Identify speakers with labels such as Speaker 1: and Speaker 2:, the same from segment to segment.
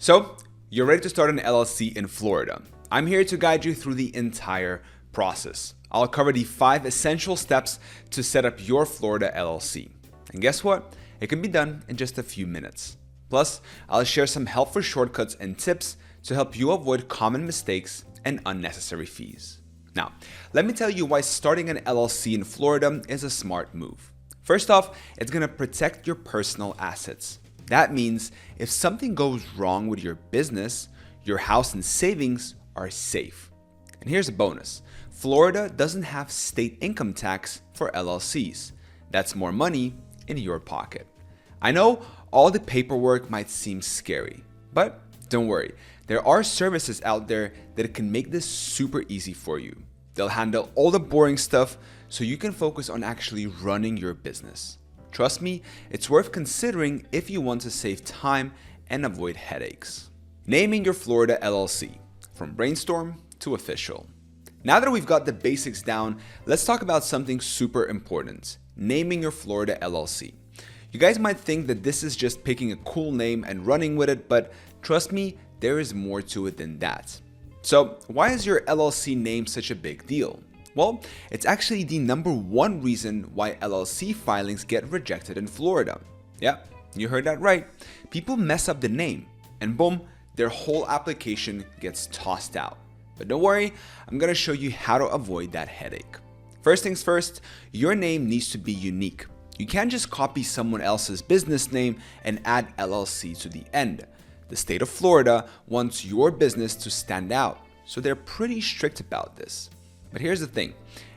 Speaker 1: So, you're ready to start an LLC in Florida. I'm here to guide you through the entire process. I'll cover the 5 essential steps to set up your Florida LLC. And guess what? It can be done in just a few minutes. Plus, I'll share some helpful shortcuts and tips to help you avoid common mistakes and unnecessary fees. Now, let me tell you why starting an LLC in Florida is a smart move. First off, it's going to protect your personal assets. That means if something goes wrong with your business, your house and savings are safe. And here's a bonus. Florida doesn't have state income tax for LLCs. That's more money in your pocket. I know all the paperwork might seem scary, but don't worry. There are services out there that can make this super easy for you. They'll handle all the boring stuff so you can focus on actually running your business. Trust me, it's worth considering if you want to save time and avoid headaches. Naming your Florida LLC, from brainstorm to official. Now that we've got the basics down, let's talk about something super important, naming your Florida LLC. You guys might think that this is just picking a cool name and running with it, but trust me, there is more to it than that. So why is your LLC name such a big deal? Well, it's actually the #1 reason why LLC filings get rejected in Florida. Yeah, you heard that right. People mess up the name and boom, their whole application gets tossed out. But don't worry, I'm gonna show you how to avoid that headache. First things first, your name needs to be unique. You can't just copy someone else's business name and add LLC to the end. The state of Florida wants your business to stand out, so they're pretty strict about this. But here's the thing,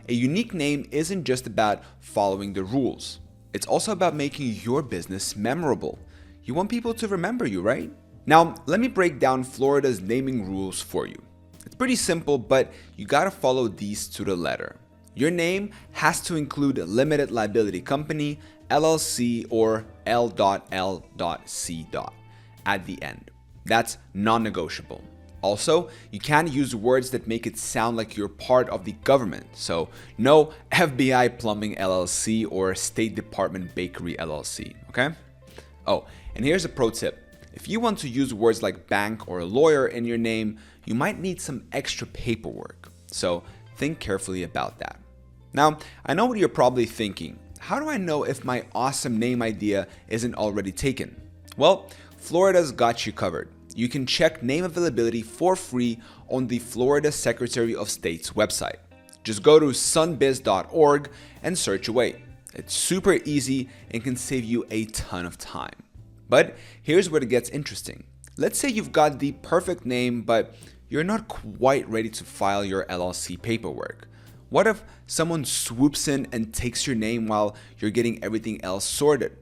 Speaker 1: a unique name isn't just about following the rules. It's also about making your business memorable. You want people to remember you, right? Now, let me break down Florida's naming rules for you. It's pretty simple, but you gotta follow these to the letter. Your name has to include a limited liability company, LLC, or L.L.C. at the end. That's non-negotiable. Also, you can't use words that make it sound like you're part of the government. So no FBI Plumbing LLC or State Department Bakery LLC, okay? Oh, and here's a pro tip. If you want to use words like bank or lawyer in your name, you might need some extra paperwork. So think carefully about that. Now, I know what you're probably thinking. How do I know if my awesome name idea isn't already taken? Well, Florida's got you covered. You can check name availability for free on the Florida Secretary of State's website. Just go to sunbiz.org and search away. It's super easy and can save you a ton of time. But here's where it gets interesting. Let's say you've got the perfect name, but you're not quite ready to file your LLC paperwork. What if someone swoops in and takes your name while you're getting everything else sorted?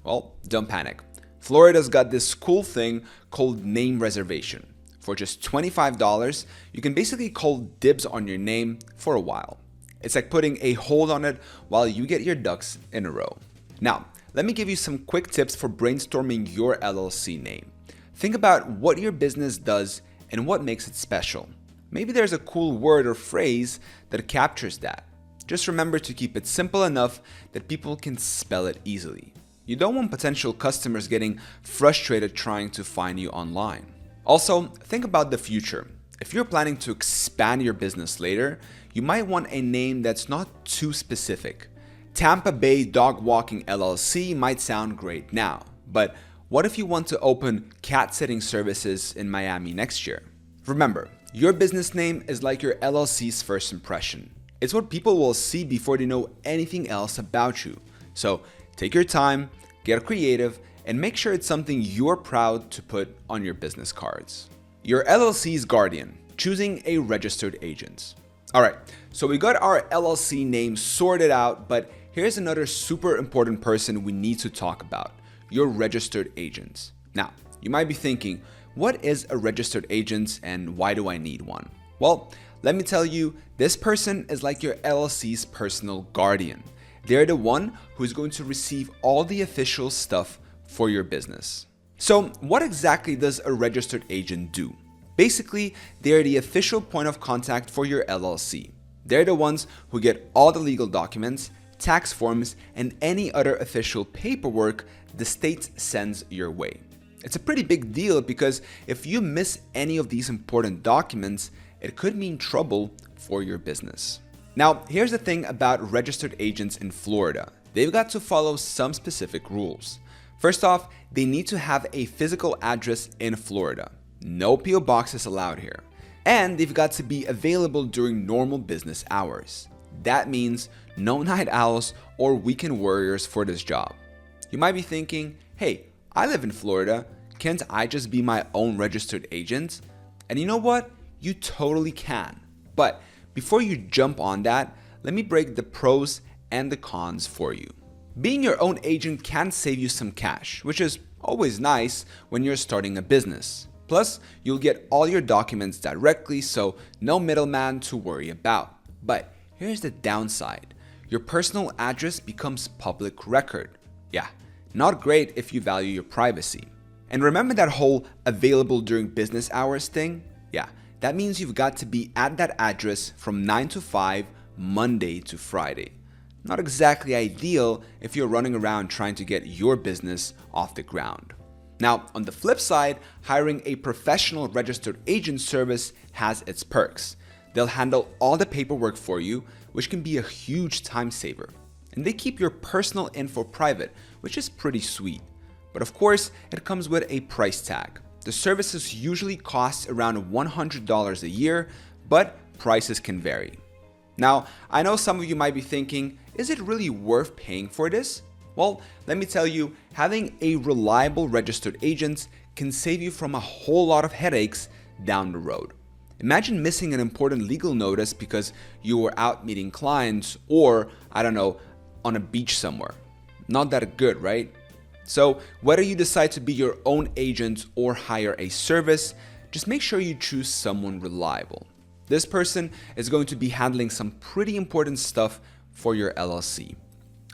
Speaker 1: Well, don't panic. Florida's got this cool thing called name reservation. For just $25, you can basically call dibs on your name for a while. It's like putting a hold on it while you get your ducks in a row. Now, let me give you some quick tips for brainstorming your LLC name. Think about what your business does and what makes it special. Maybe there's a cool word or phrase that captures that. Just remember to keep it simple enough that people can spell it easily. You don't want potential customers getting frustrated trying to find you online. Also, think about the future. If you're planning to expand your business later, you might want a name that's not too specific. Tampa Bay Dog Walking LLC might sound great now, but what if you want to open cat sitting services in Miami next year? Remember, your business name is like your LLC's first impression. It's what people will see before they know anything else about you. So take your time, get creative, and make sure it's something you're proud to put on your business cards. Your LLC's guardian, choosing a registered agent. All right, so we got our LLC name sorted out, but here's another super important person we need to talk about, your registered agent. Now, you might be thinking, what is a registered agent and why do I need one? Well, let me tell you, this person is like your LLC's personal guardian. They're the one who's going to receive all the official stuff for your business. So what exactly does a registered agent do? Basically, they're the official point of contact for your LLC. They're the ones who get all the legal documents, tax forms, and any other official paperwork the state sends your way. It's a pretty big deal because if you miss any of these important documents, it could mean trouble for your business. Now, here's the thing about registered agents in Florida. They've got to follow some specific rules. First off, they need to have a physical address in Florida. No PO boxes allowed here. And they've got to be available during normal business hours. That means no night owls or weekend warriors for this job. You might be thinking, hey, I live in Florida. Can't I just be my own registered agent? And you know what? You totally can. But before you jump on that, let me break the pros and the cons for you. Being your own agent can save you some cash, which is always nice when you're starting a business. Plus, you'll get all your documents directly, so no middleman to worry about. But here's the downside. Your personal address becomes public record. Yeah, not great if you value your privacy. And remember that whole available during business hours thing? Yeah, that means you've got to be at that address from 9 to 5, Monday to Friday. Not exactly ideal if you're running around trying to get your business off the ground. Now, on the flip side, hiring a professional registered agent service has its perks. They'll handle all the paperwork for you, which can be a huge time saver. And they keep your personal info private, which is pretty sweet. But of course, it comes with a price tag. The services usually cost around $100 a year, but prices can vary. Now, I know some of you might be thinking, is it really worth paying for this? Well, let me tell you, having a reliable registered agent can save you from a whole lot of headaches down the road. Imagine missing an important legal notice because you were out meeting clients or, I don't know, on a beach somewhere. Not that good, right? So whether you decide to be your own agent or hire a service, just make sure you choose someone reliable. This person is going to be handling some pretty important stuff for your LLC.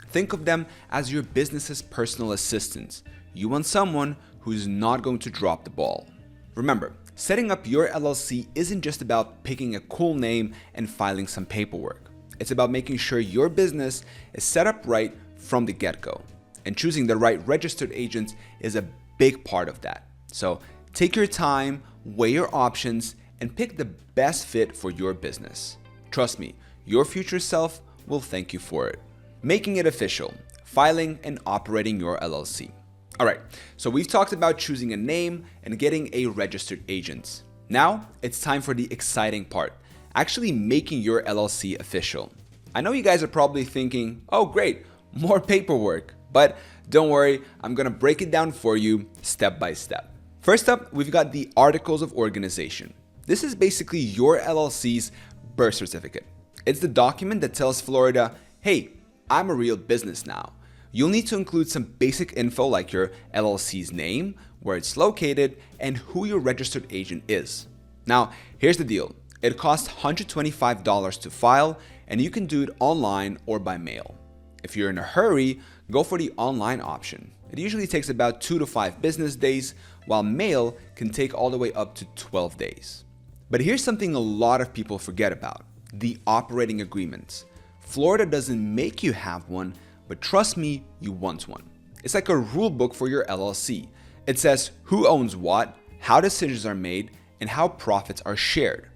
Speaker 1: Think of them as your business's personal assistants. You want someone who's not going to drop the ball. Remember, setting up your LLC isn't just about picking a cool name and filing some paperwork. It's about making sure your business is set up right from the get-go. And choosing the right registered agent is a big part of that. So take your time, weigh your options, and pick the best fit for your business. Trust me, your future self will thank you for it. Making it official, filing and operating your LLC. Alright, so we've talked about choosing a name and getting a registered agent. Now, it's time for the exciting part, actually making your LLC official. I know you guys are probably thinking, oh great, more paperwork. But don't worry, I'm gonna break it down for you step by step. First up, we've got the Articles of Organization. This is basically your LLC's birth certificate. It's the document that tells Florida, hey, I'm a real business now. You'll need to include some basic info like your LLC's name, where it's located, and who your registered agent is. Now, here's the deal. It costs $125 to file, and you can do it online or by mail. If you're in a hurry, go for the online option. It usually takes about 2 to 5 business days, while mail can take all the way up to 12 days. But here's something a lot of people forget about, the operating agreements. Florida doesn't make you have one, but trust me, you want one. It's like a rule book for your LLC. It says who owns what, how decisions are made, and how profits are shared.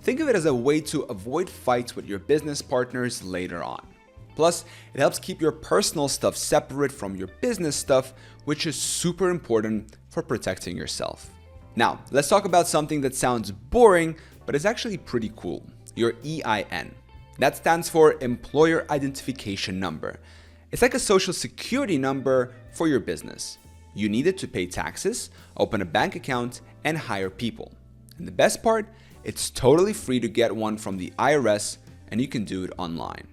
Speaker 1: Think of it as a way to avoid fights with your business partners later on. Plus, it helps keep your personal stuff separate from your business stuff, which is super important for protecting yourself. Now, let's talk about something that sounds boring, but is actually pretty cool, your EIN. That stands for Employer Identification Number. It's like a social security number for your business. You need it to pay taxes, open a bank account, and hire people. And the best part, it's totally free to get one from the IRS, and you can do it online.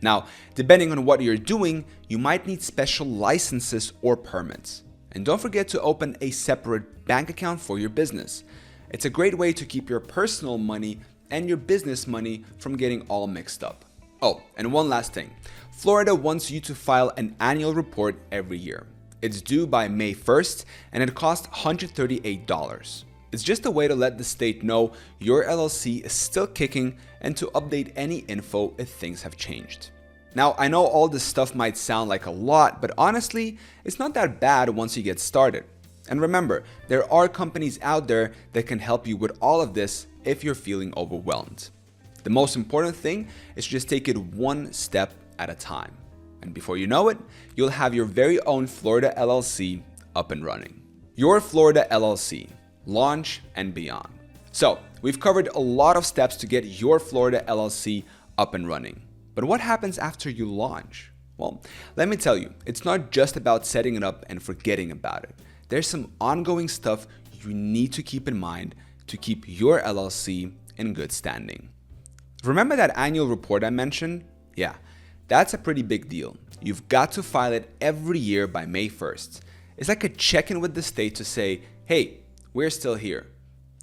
Speaker 1: Now, depending on what you're doing, you might need special licenses or permits. And don't forget to open a separate bank account for your business. It's a great way to keep your personal money and your business money from getting all mixed up. Oh, and one last thing. Florida wants you to file an annual report every year. It's due by May 1st, and it costs $138. It's just a way to let the state know your LLC is still kicking and to update any info if things have changed. Now, I know all this stuff might sound like a lot, but honestly, it's not that bad once you get started. And remember, there are companies out there that can help you with all of this if you're feeling overwhelmed. The most important thing is just take it one step at a time. And before you know it, you'll have your very own Florida LLC up and running. Your Florida LLC, launch and beyond. So, we've covered a lot of steps to get your Florida LLC up and running. But what happens after you launch? Well, let me tell you, it's not just about setting it up and forgetting about it. There's some ongoing stuff you need to keep in mind to keep your LLC in good standing. Remember that annual report I mentioned? Yeah, that's a pretty big deal. You've got to file it every year by May 1st. It's like a check-in with the state to say, hey, we're still here.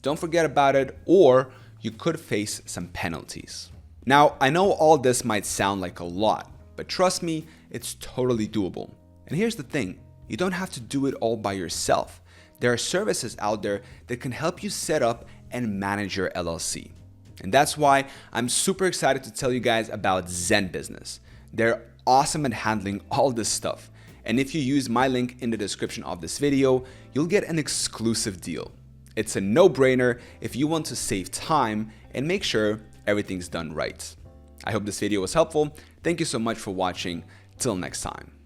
Speaker 1: Don't forget about it, or you could face some penalties. Now, I know all this might sound like a lot, but trust me, it's totally doable. And here's the thing, you don't have to do it all by yourself. There are services out there that can help you set up and manage your LLC. And that's why I'm super excited to tell you guys about Zen Business. They're awesome at handling all this stuff. And if you use my link in the description of this video, you'll get an exclusive deal. It's a no-brainer if you want to save time and make sure everything's done right. I hope this video was helpful. Thank you so much for watching. Till next time.